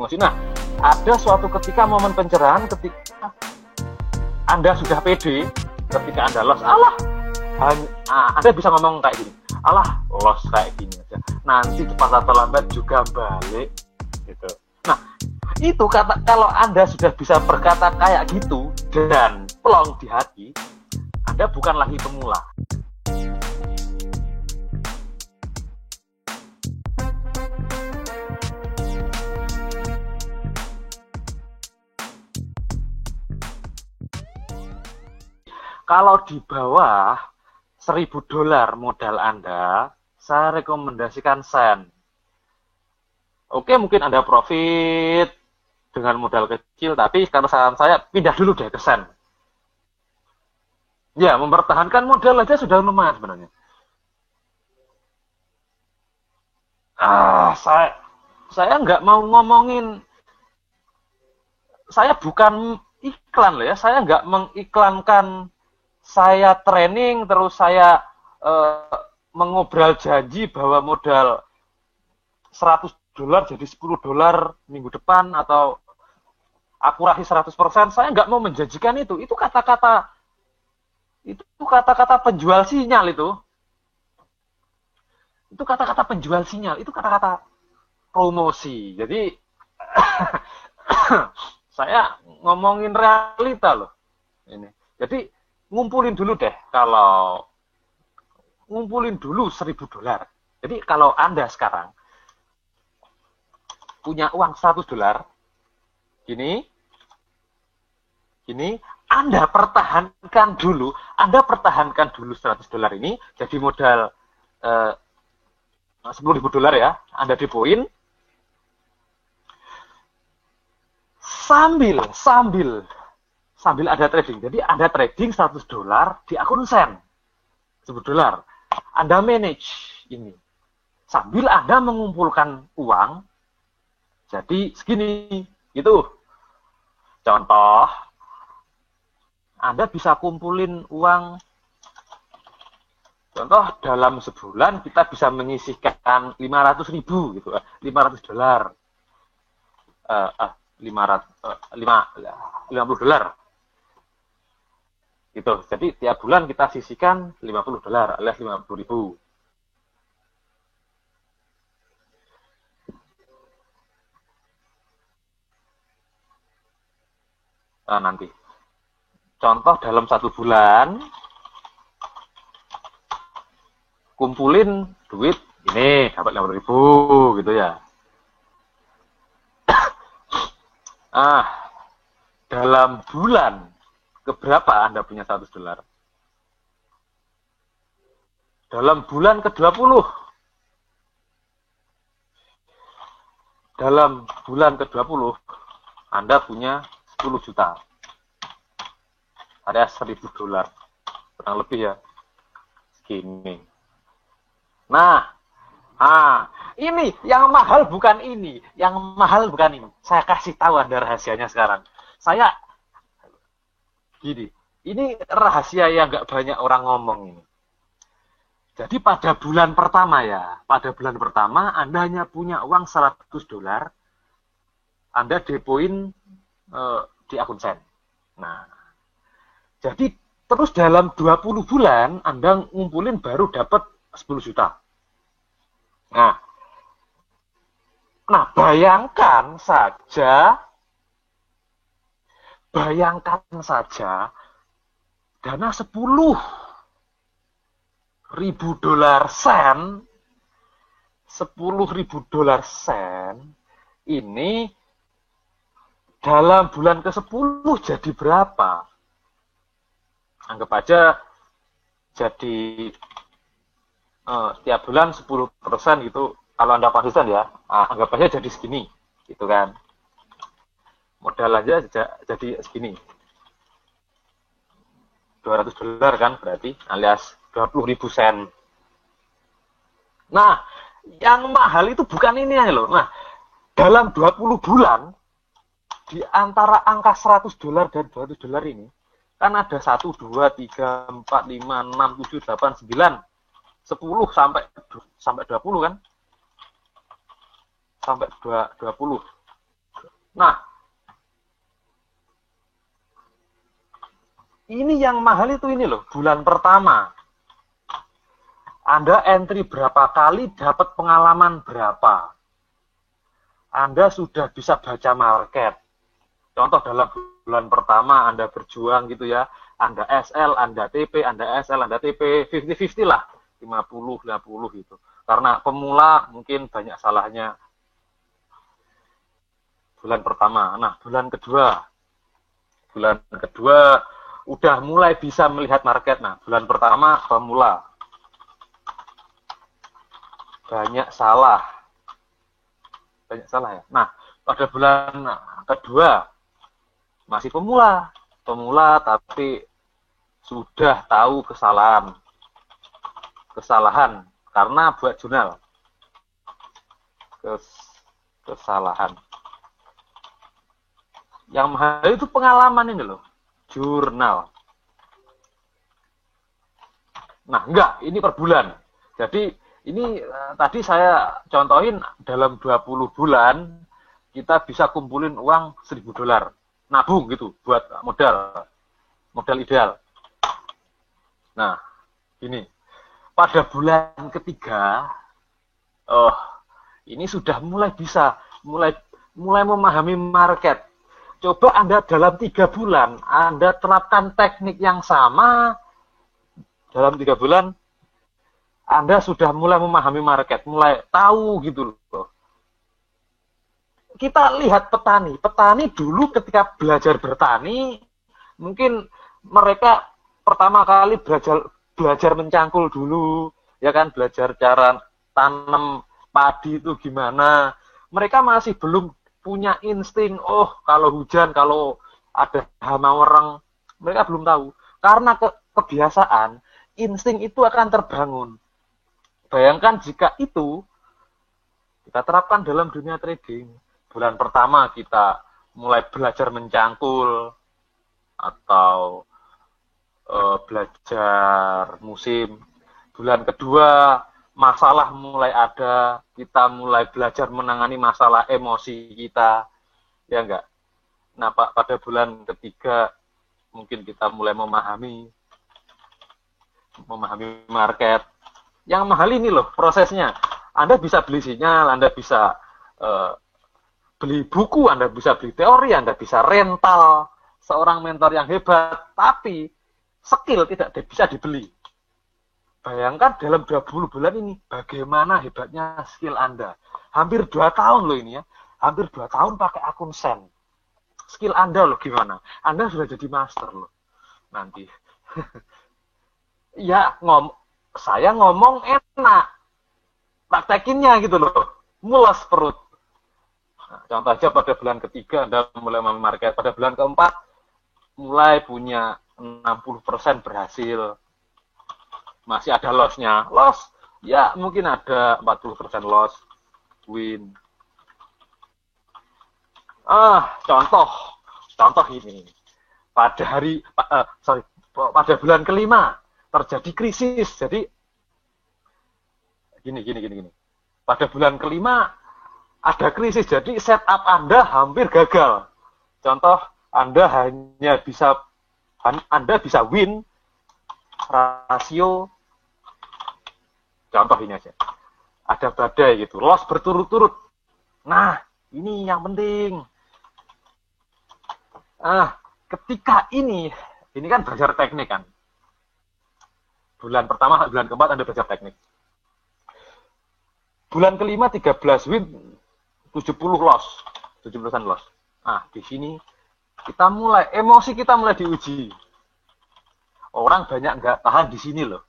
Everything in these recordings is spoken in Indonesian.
emosi. Nah, ada suatu ketika momen pencerahan ketika Anda sudah pede, ketika Anda loss, Anda bisa ngomong kayak gini, loss kayak gini aja, nanti cepat atau lambat juga balik gitu. Nah, itu kalau Anda sudah bisa berkata kayak gitu dan plong di hati, Anda bukan lagi pemula. Kalau di bawah $1.000 modal Anda, saya rekomendasikan Sen. Oke, mungkin Anda profit dengan modal kecil, tapi kalau saran saya pindah dulu deh ke Sen. Ya, mempertahankan modal aja sudah lumayan sebenarnya. Saya nggak mau ngomongin, saya bukan iklan loh ya, saya nggak mengiklankan saya training terus saya mengobral janji bahwa modal $100 jadi $10 minggu depan atau akurasi 100%. Saya nggak mau menjanjikan itu. Itu kata-kata penjual sinyal itu. Itu kata-kata penjual sinyal, itu kata-kata promosi. Jadi saya ngomongin realita loh. Ini. Jadi ngumpulin dulu deh, kalau ngumpulin dulu $1.000. Jadi kalau Anda sekarang punya uang $100, gini, Anda pertahankan dulu $100 ini jadi modal $10.000 ya, Anda depoin sambil ada trading. Jadi Anda trading $100 di akun Sen. $10. Anda manage ini. Sambil Anda mengumpulkan uang jadi segini. Gitu. Contoh, Anda bisa kumpulin uang, contoh dalam sebulan kita bisa menyisihkan 500.000 gitu. $500. $50. Gitu. Jadi tiap bulan kita sisihkan $50 alias 50.000. Nah, nanti contoh dalam 1 bulan kumpulin duit ini dapat 50.000 gitu ya. Dalam bulan keberapa Anda punya $100? Dalam bulan ke-20. Dalam bulan ke-20 Anda punya 10 juta. Ada $1.000. Kurang lebih ya. Segini. Nah, ini yang mahal bukan ini. Yang mahal bukan ini. Saya kasih tahu Anda rahasianya sekarang. Saya gini, ini rahasia yang nggak banyak orang ngomong ini. Jadi pada bulan pertama Anda hanya punya uang $100, Anda depoin di akun Sen. Nah, jadi terus dalam 20 bulan Anda ngumpulin baru dapat 10 juta. Nah, bayangkan saja dana $10.000 Sen, $10.000 Sen ini dalam bulan ke-10 jadi berapa? Anggap aja jadi setiap bulan 10% gitu. Kalau Anda konsisten ya, anggap aja jadi segini, gitu kan. Modal aja jadi segini. $200 kan berarti, alias 20.000 sen. Nah, yang mahal itu bukan ini loh. Nah, dalam 20 bulan, di antara angka $100 dan $200 ini, kan ada 1, 2, 3, 4, 5, 6, 7, 8, 9, 10 sampai 20 kan? Sampai 20. yang mahal itu ini loh, bulan pertama. Anda entry berapa kali, dapat pengalaman berapa. Anda sudah bisa baca market. Contoh dalam bulan pertama Anda berjuang gitu ya. Anda SL, Anda TP, Anda SL, Anda TP, 50-50 lah. 50-50 gitu. Karena pemula mungkin banyak salahnya. Bulan pertama. Nah, bulan kedua udah mulai bisa melihat market. Nah, bulan pertama pemula. Banyak salah ya. Nah, pada bulan kedua masih pemula tapi sudah tahu kesalahan karena buat jurnal. Kesalahan. Yang mahal itu pengalaman ini loh, jurnal. Nah, enggak, ini per bulan. Jadi ini tadi saya contohin dalam 20 bulan kita bisa kumpulin uang $1.000. Nabung gitu buat modal ideal. Nah, ini pada bulan ketiga ini sudah mulai bisa mulai memahami market. Coba Anda dalam 3 bulan Anda terapkan teknik yang sama. Dalam 3 bulan Anda sudah mulai memahami market, mulai tahu gitu loh. Kita lihat petani dulu ketika belajar bertani, mungkin mereka pertama kali belajar mencangkul dulu, ya kan, belajar cara tanam padi itu gimana. Mereka masih belum punya insting, kalau hujan, kalau ada hama wereng, mereka belum tahu. Karena kebiasaan, insting itu akan terbangun. Bayangkan jika itu kita terapkan dalam dunia trading. Bulan pertama kita mulai belajar mencangkul atau belajar musim. Bulan kedua masalah mulai ada, kita mulai belajar menangani masalah emosi kita, ya enggak? Nah, pada bulan ketiga mungkin kita mulai memahami market. Yang mahal ini loh prosesnya. Anda bisa beli sinyal, Anda bisa beli buku, Anda bisa beli teori, Anda bisa rental seorang mentor yang hebat, tapi skill tidak bisa dibeli. Bayangkan dalam 20 bulan ini, bagaimana hebatnya skill Anda. Hampir 2 tahun loh ini ya. Hampir 2 tahun pakai akun Sen. Skill Anda loh gimana. Anda sudah jadi master loh. Nanti. Ya, saya ngomong enak. Praktekinnya gitu loh. Mules perut. Nah, contoh aja pada bulan ketiga Anda mulai memahami market. Pada bulan keempat, mulai punya 60% berhasil. Masih ada loss-nya. Loss, ya mungkin ada 40% loss. Win. Contoh ini. Pada bulan kelima, terjadi krisis. Jadi gini. Pada bulan kelima ada krisis. Jadi setup Anda hampir gagal. Contoh, Anda bisa win rasio. Contoh ini aja. Ada badai gitu, loss berturut-turut. Nah, ini yang penting. Ketika ini kan belajar teknik kan. Bulan pertama, bulan keempat Anda belajar teknik. Bulan kelima 13 win, 70 loss. 70% loss. Nah, di sini emosi kita mulai diuji. Orang banyak nggak tahan di sini loh.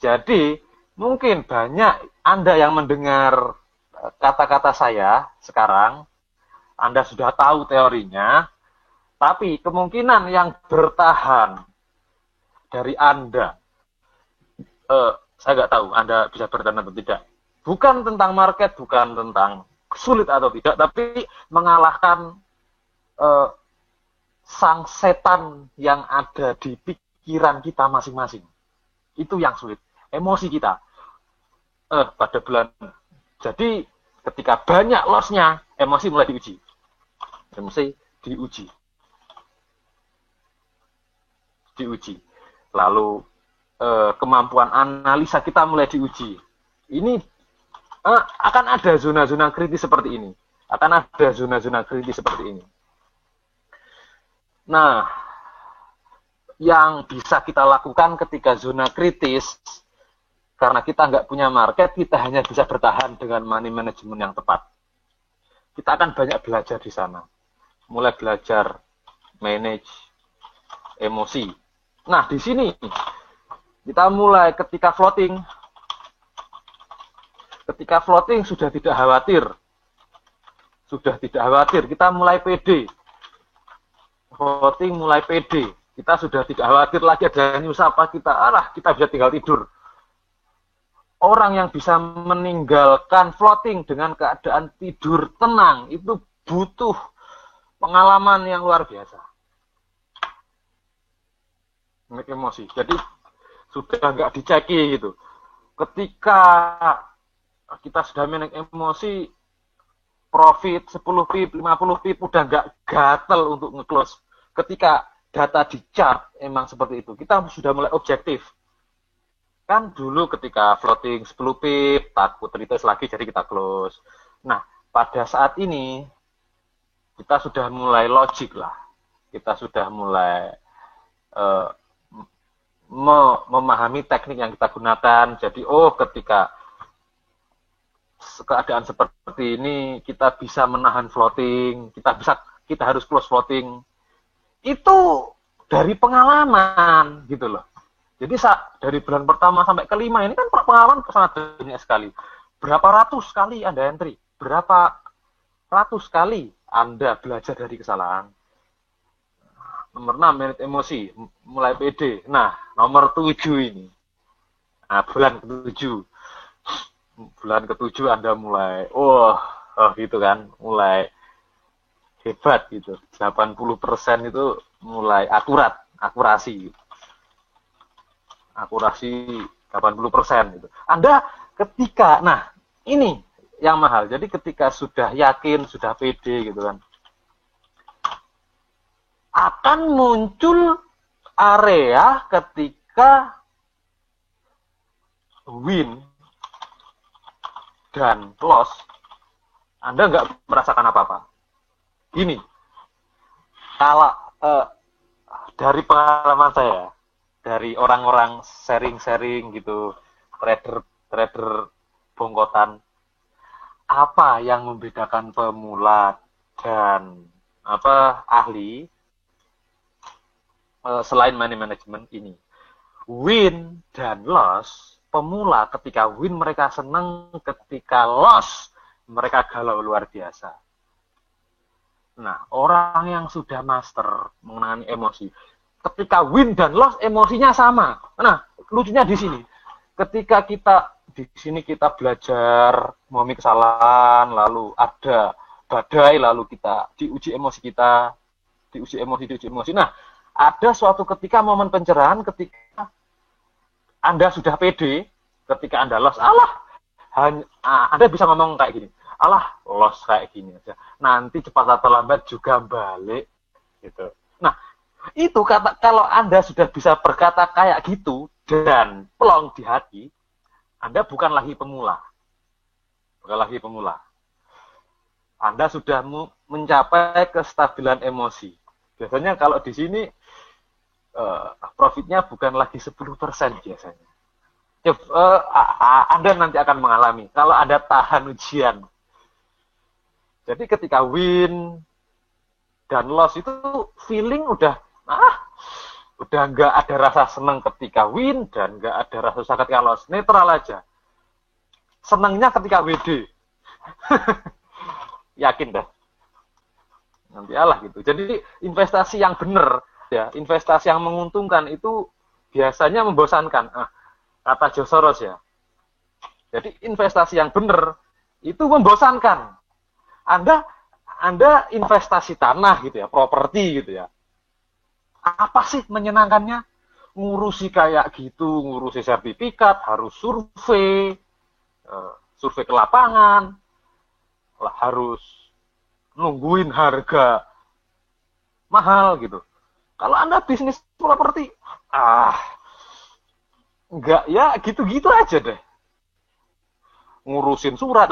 Jadi, mungkin banyak Anda yang mendengar kata-kata saya sekarang, Anda sudah tahu teorinya, tapi kemungkinan yang bertahan dari Anda, saya nggak tahu Anda bisa bertahan atau tidak. Bukan tentang market, bukan tentang sulit atau tidak, tapi mengalahkan sang setan yang ada di pikiran kita masing-masing. Itu yang sulit. Emosi kita. Pada bulan. Jadi, ketika banyak loss-nya, emosi mulai diuji. diuji. Lalu kemampuan analisa kita mulai diuji. Ini akan ada zona-zona kritis seperti ini. Akan ada zona-zona kritis seperti ini. Nah, yang bisa kita lakukan ketika zona kritis, karena kita nggak punya market, kita hanya bisa bertahan dengan money management yang tepat. Kita akan banyak belajar di sana. Mulai belajar manage emosi. Nah, di sini kita mulai ketika floating. Ketika floating sudah tidak khawatir. Sudah tidak khawatir, kita mulai pede. Floating mulai pede. Kita sudah tidak khawatir lagi ada news apa, kita bisa tinggal tidur. Orang yang bisa meninggalkan floating dengan keadaan tidur tenang, itu butuh pengalaman yang luar biasa. Manage emosi. Jadi sudah nggak diceki gitu. Ketika kita sudah manage emosi, profit 10 pip, 50 pip udah nggak gatel untuk nge-close. Ketika data di chart emang seperti itu, kita sudah mulai objektif. Kan dulu ketika floating 10 pip, takut retest lagi jadi kita close. Nah, pada saat ini kita sudah mulai logik lah. Kita sudah mulai memahami teknik yang kita gunakan. Jadi, ketika keadaan seperti ini kita bisa menahan floating, kita harus close floating. Itu dari pengalaman gitu loh. Jadi dari bulan pertama sampai kelima ini kan pengalaman sangat banyak sekali. Berapa ratus kali Anda entry? Berapa ratus kali Anda belajar dari kesalahan? Nomor 6, manage emosi, mulai pede. Nah, nomor 7 ini. Nah, bulan ke-7. Bulan ke-7 Anda mulai, gitu kan, mulai hebat gitu. 80% itu mulai akurasi. Akurasi 80% gitu. Anda ketika, ini yang mahal. Jadi ketika sudah yakin, sudah pede gitu kan, akan muncul area ketika win dan loss, Anda nggak merasakan apa-apa. Gini, kalau dari pengalaman saya, dari orang-orang sharing-sharing gitu, trader bongkotan, apa yang membedakan pemula dan ahli selain money management ini? Win dan loss, pemula ketika win mereka senang, ketika loss mereka galau luar biasa. Nah, orang yang sudah master mengenai emosi, ketika win dan loss emosinya sama. Nah, lucunya di sini. Ketika kita di sini kita belajar memahami kesalahan, lalu ada badai, lalu kita diuji emosi kita, diuji emosi. Nah, ada suatu ketika momen pencerahan ketika Anda sudah pede, ketika Anda loss, Anda bisa ngomong kayak gini, loss kayak gini aja. Nanti cepat atau lambat juga balik gitu. Nah, itu kalau Anda sudah bisa berkata kayak gitu dan plong di hati, Anda bukan lagi pemula. Bukan lagi pemula. Anda sudah mencapai kestabilan emosi. Biasanya kalau di sini profitnya bukan lagi 10% biasanya. Anda nanti akan mengalami kalau Anda tahan ujian. Jadi ketika win dan loss itu feeling udah nggak ada rasa senang ketika win dan nggak ada rasa sakit ketika loss, netral aja. Senangnya ketika WD. Yakin dah. Nanti gitu. Jadi investasi yang benar, ya, investasi yang menguntungkan itu biasanya membosankan. Kata George Soros ya. Jadi investasi yang benar itu membosankan. Anda investasi tanah gitu ya, properti gitu ya. Apa sih menyenangkannya? Ngurusi kayak gitu, ngurusi sertifikat, harus survei ke lapangan, harus nungguin harga mahal gitu. Kalau Anda bisnis properti, Enggak, ya gitu-gitu aja deh. Ngurusin surat,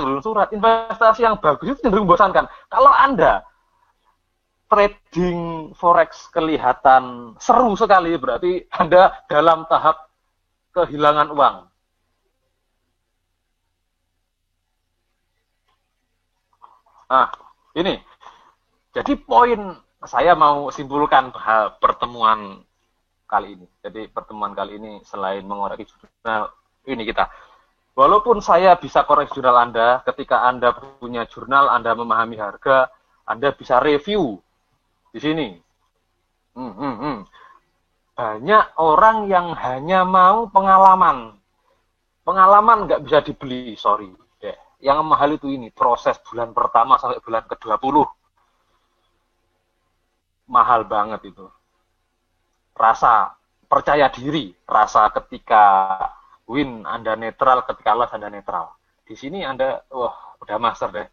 investasi yang bagus itu cenderung membosankan. Kalau Anda trading forex kelihatan seru sekali, berarti Anda dalam tahap kehilangan uang. Ini. Jadi poin saya mau simpulkan pertemuan kali ini. Jadi pertemuan kali ini selain mengoreksi jurnal ini kita. Walaupun saya bisa koreksi jurnal Anda, ketika Anda punya jurnal, Anda memahami harga, Anda bisa review di sini. Banyak orang yang hanya mau pengalaman. Pengalaman nggak bisa dibeli, sorry. Yang mahal itu ini, proses bulan pertama sampai bulan ke-20. Mahal banget itu. Rasa percaya diri, rasa ketika win Anda netral, ketika loss Anda netral. Di sini Anda, udah master deh.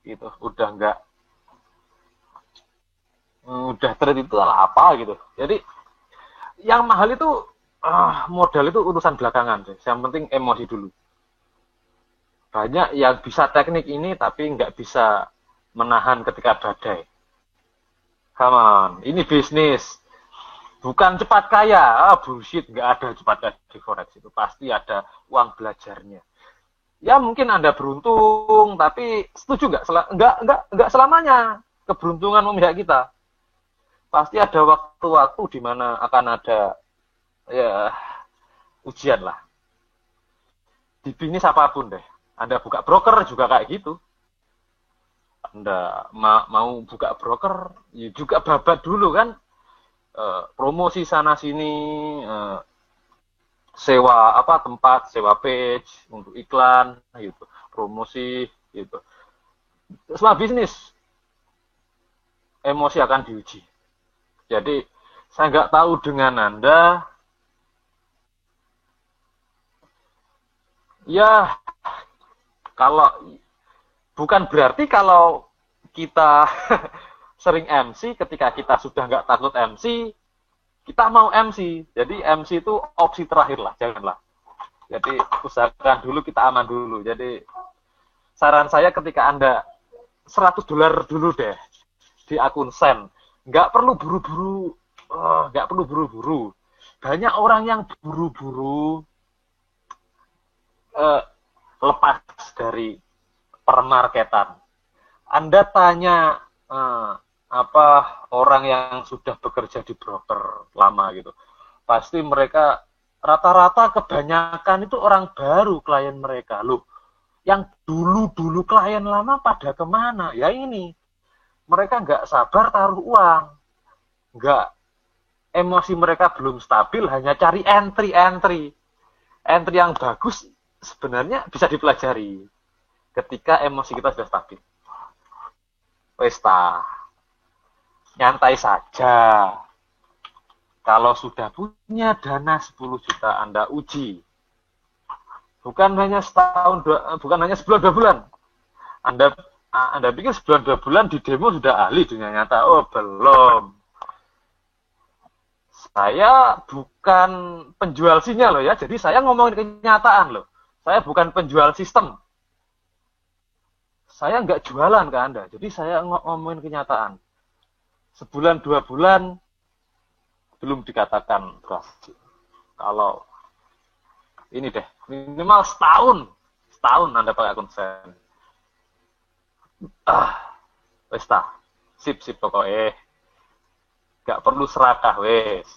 Gitu, udah enggak, udah trade itu apa gitu. Jadi, yang mahal itu, modal itu urusan belakangan deh. Yang penting emosi dulu. Banyak yang bisa teknik ini, tapi nggak bisa menahan ketika badai. Come on, ini bisnis. Bukan cepat kaya, bullshit, nggak ada cepat kaya di forex itu. Pasti ada uang belajarnya. Ya mungkin Anda beruntung, tapi setuju nggak selamanya keberuntungan memihak kita. Pasti ada waktu-waktu di mana akan ada ya ujian lah. Di bisnis apapun deh. Anda buka broker juga kayak gitu. Anda mau buka broker, ya juga babat dulu kan. Promosi sana sini, sewa tempat, sewa page untuk iklan, gitu, promosi, gitu. Semua bisnis emosi akan diuji. Jadi saya nggak tahu dengan Anda, ya kalau bukan berarti kalau kita sering MC, ketika kita sudah nggak takut MC, kita mau MC. Jadi MC itu opsi terakhir lah, janganlah. Jadi usahakan dulu, kita aman dulu. Jadi saran saya ketika Anda $100 dulu deh di akun Sen. Nggak perlu buru-buru. Banyak orang yang buru-buru lepas dari permarketan. Anda tanya orang yang sudah bekerja di broker lama gitu, pasti mereka rata-rata kebanyakan itu orang baru klien mereka. Loh, yang dulu klien lama pada kemana? Ya ini, mereka nggak sabar taruh uang, nggak, emosi mereka belum stabil, hanya cari entry yang bagus. Sebenarnya bisa dipelajari ketika emosi kita sudah stabil. Pesta, nyantai saja. Kalau sudah punya dana 10 juta, Anda uji. Bukan hanya setahun, bukan hanya sebulan 2 bulan. Anda pikir sebulan 2 bulan di demo sudah ahli dunia nyata? Oh, belum. Saya bukan penjual sinyal loh ya, jadi saya ngomongin kenyataan loh. Saya bukan penjual sistem. Saya nggak jualan ke Anda, jadi saya ngomongin kenyataan. Sebulan 2 bulan belum dikatakan berhasil. Kalau ini deh, minimal setahun Anda pakai akun Sen. Pesta, sip pokoknya. Nggak perlu serakah wes.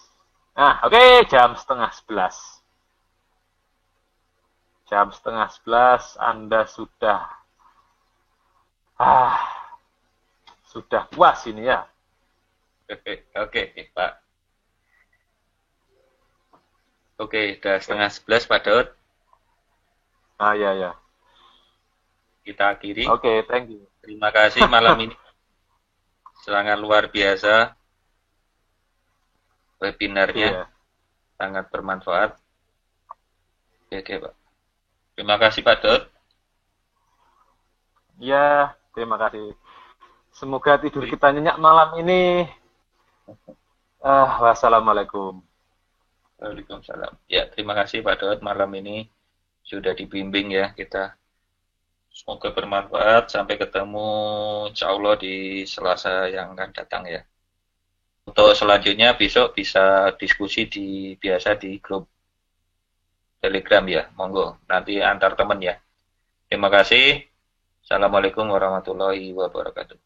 Nah, oke, jam 10:30. Jam 10:30 Anda sudah puas ini ya. Oke, Pak. Oke, udah 10:30 Pak Daud. Ya. Kita akhiri. Oke, thank you. Terima kasih malam ini. Sangat luar biasa. Webinarnya sangat bermanfaat. Oke, Pak. Terima kasih Pak Daud. Ya, terima kasih. Semoga tidur kita nyenyak malam ini. Wassalamualaikum. Waalaikumsalam. Ya, terima kasih Pak Dot malam ini sudah dibimbing ya kita. Semoga bermanfaat. Sampai ketemu insya Allah di Selasa yang akan datang ya. Untuk selanjutnya besok bisa diskusi biasa di grup Telegram ya. Monggo nanti antar teman ya. Terima kasih. Assalamualaikum warahmatullahi wabarakatuh.